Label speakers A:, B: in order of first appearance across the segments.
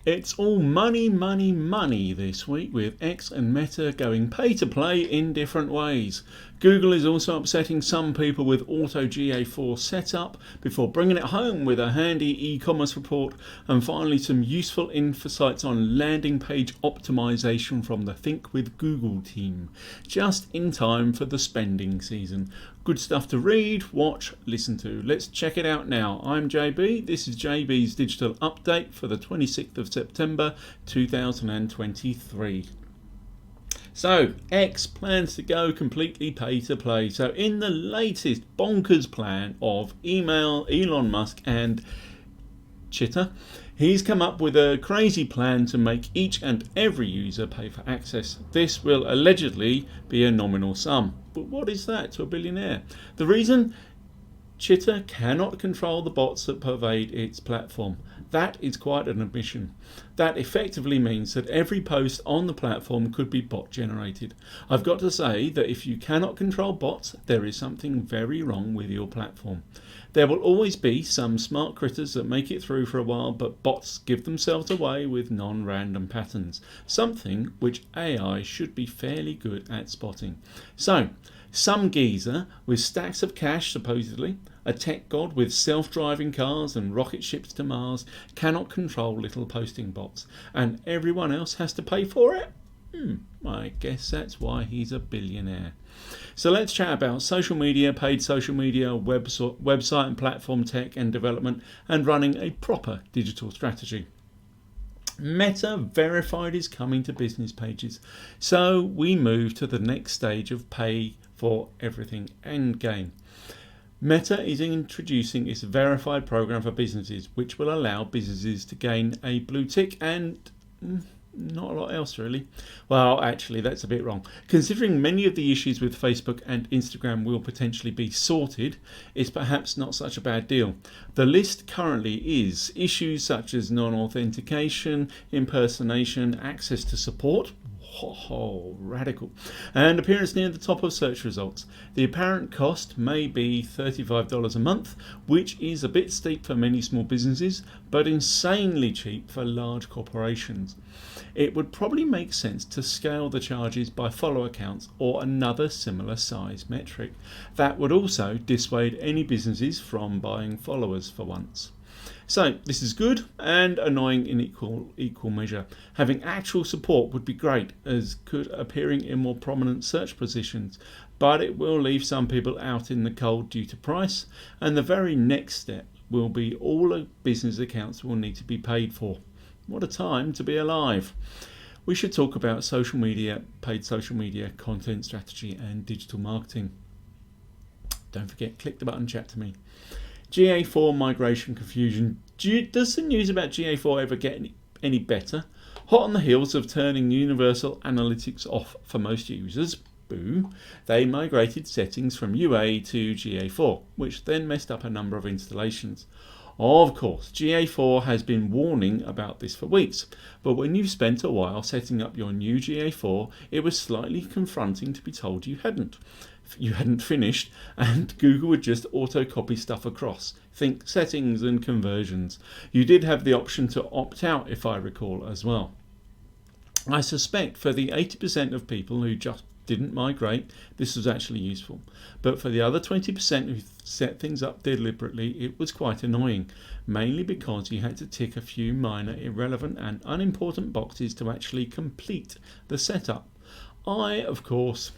A: It's all money, money, money this week, with X and Meta going pay to play in different ways. Google is also upsetting some people with auto GA4 setup before bringing it home with a handy e-commerce report, and finally some useful insights on landing page optimisation from the Think with Google team, just in time for the spending season. Good stuff to read, watch, listen to. Let's check it out now. I'm JB. This is JB's digital update for the 26th of September 2023. So, X plans to go completely pay to play. So, in the latest bonkers plan of email, Elon Musk and Chitter, he's come up with a crazy plan to make each and every user pay for access. This will allegedly be a nominal sum. But what is that to a billionaire? The reason: Chitter cannot control the bots that pervade its platform. That is quite an admission. That effectively means that every post on the platform could be bot generated. I've got to say that if you cannot control bots, there is something very wrong with your platform. There will always be some smart critters that make it through for a while, but bots give themselves away with non-random patterns, something which AI should be fairly good at spotting. So, some geezer with stacks of cash, supposedly, a tech god with self-driving cars and rocket ships to Mars, cannot control little posting bots, and everyone else has to pay for it? I guess that's why he's a billionaire. So let's chat about social media, paid social media, website and platform tech and development, and running a proper digital strategy. Meta verified is coming to business pages, so we move to the next stage of pay for everything endgame. Meta is introducing its verified program for businesses, which will allow businesses to gain a blue tick and not a lot else really. Well, actually that's a bit wrong. Considering many of the issues with Facebook and Instagram will potentially be sorted, it's perhaps not such a bad deal. The list currently is issues such as non-authentication, impersonation, access to support, radical, and appearance near the top of search results. The apparent cost may be $35 a month, which is a bit steep for many small businesses, but insanely cheap for large corporations. It would probably make sense to scale the charges by follow accounts or another similar size metric. That would also dissuade any businesses from buying followers for once. So this is good and annoying in equal measure. Having actual support would be great, as could appearing in more prominent search positions, but it will leave some people out in the cold due to price, and the very next step will be all business accounts will need to be paid for. What a time to be alive. We should talk about social media, paid social media, content strategy and digital marketing. Don't forget, click the button, chat to me. GA4 Migration Confusion. Does the news about GA4 ever get any better? Hot on the heels of turning universal analytics off for most users, boo, they migrated settings from UA to GA4, which then messed up a number of installations. Of course, GA4 has been warning about this for weeks, but when you've spent a while setting up your new GA4, it was slightly confronting to be told you hadn't finished, and Google would just auto-copy stuff across. Think settings and conversions. You did have the option to opt out, if I recall, as well. I suspect for the 80% of people who just didn't migrate, this was actually useful. But for the other 20% who set things up deliberately, it was quite annoying, mainly because you had to tick a few minor, irrelevant and unimportant boxes to actually complete the setup. I, of course,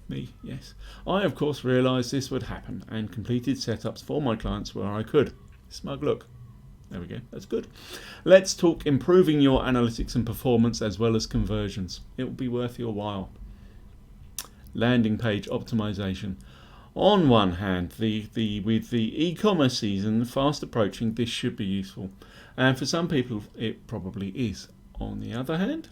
A: realised this would happen and completed setups for my clients where I could. Smug look. There we go, that's good. Let's talk improving your analytics and performance as well as conversions. It will be worth your while. Landing page optimisation. On one hand, with the e-commerce season fast approaching, this should be useful, and for some people it probably is. On the other hand,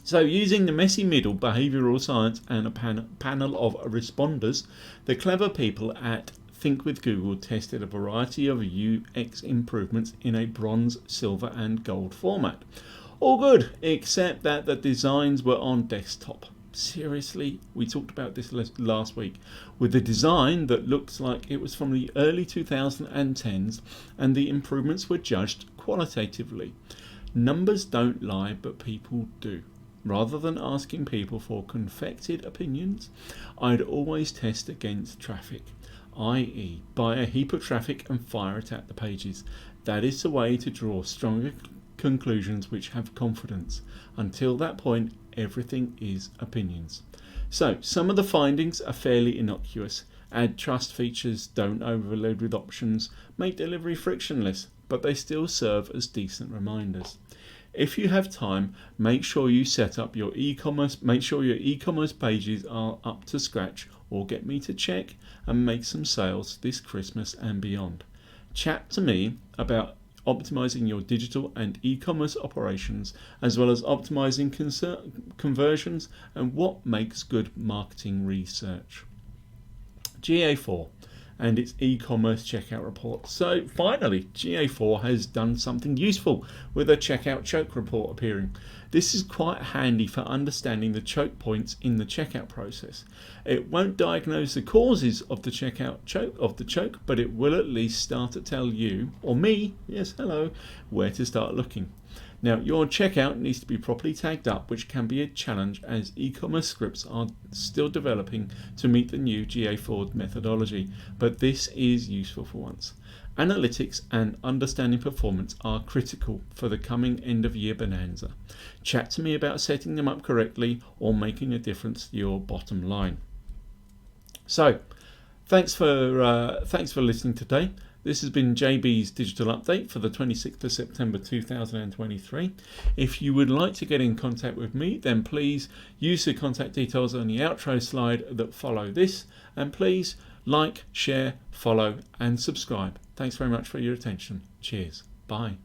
A: so using the messy middle, behavioural science and a panel of responders, the clever people at Think with Google tested a variety of UX improvements in a bronze, silver and gold format. All good, except that the designs were on desktop. Seriously, we talked about this last week, with the design that looks like it was from the early 2010s, and the improvements were judged qualitatively. Numbers don't lie, but people do. Rather than asking people for confected opinions, I'd always test against traffic, i.e. buy a heap of traffic and fire it at the pages. That is the way to draw stronger conclusions which have confidence. Until that point, everything is opinions. So, some of the findings are fairly innocuous. Add trust features, don't overload with options, make delivery frictionless, but they still serve as decent reminders. If you have time, make sure you set up your e-commerce, make sure your e-commerce pages are up to scratch, or get me to check and make some sales this Christmas and beyond. Chat to me about optimizing your digital and e-commerce operations, as well as optimizing conversions and what makes good marketing research. GA4 and its e-commerce checkout report. So finally, GA4 has done something useful with a checkout choke report appearing. This is quite handy for understanding the choke points in the checkout process. It won't diagnose the causes of the choke, but it will at least start to tell you, or me, yes, hello, where to start looking. Now, your checkout needs to be properly tagged up, which can be a challenge as e-commerce scripts are still developing to meet the new GA4 methodology, but this is useful for once. Analytics and understanding performance are critical for the coming end-of-year bonanza. Chat to me about setting them up correctly or making a difference to your bottom line. So, thanks for listening today. This has been JB's Digital Update for the 26th of September 2023. If you would like to get in contact with me, then please use the contact details on the outro slide that follow this, and please like, share, follow and subscribe. Thanks very much for your attention. Cheers. Bye.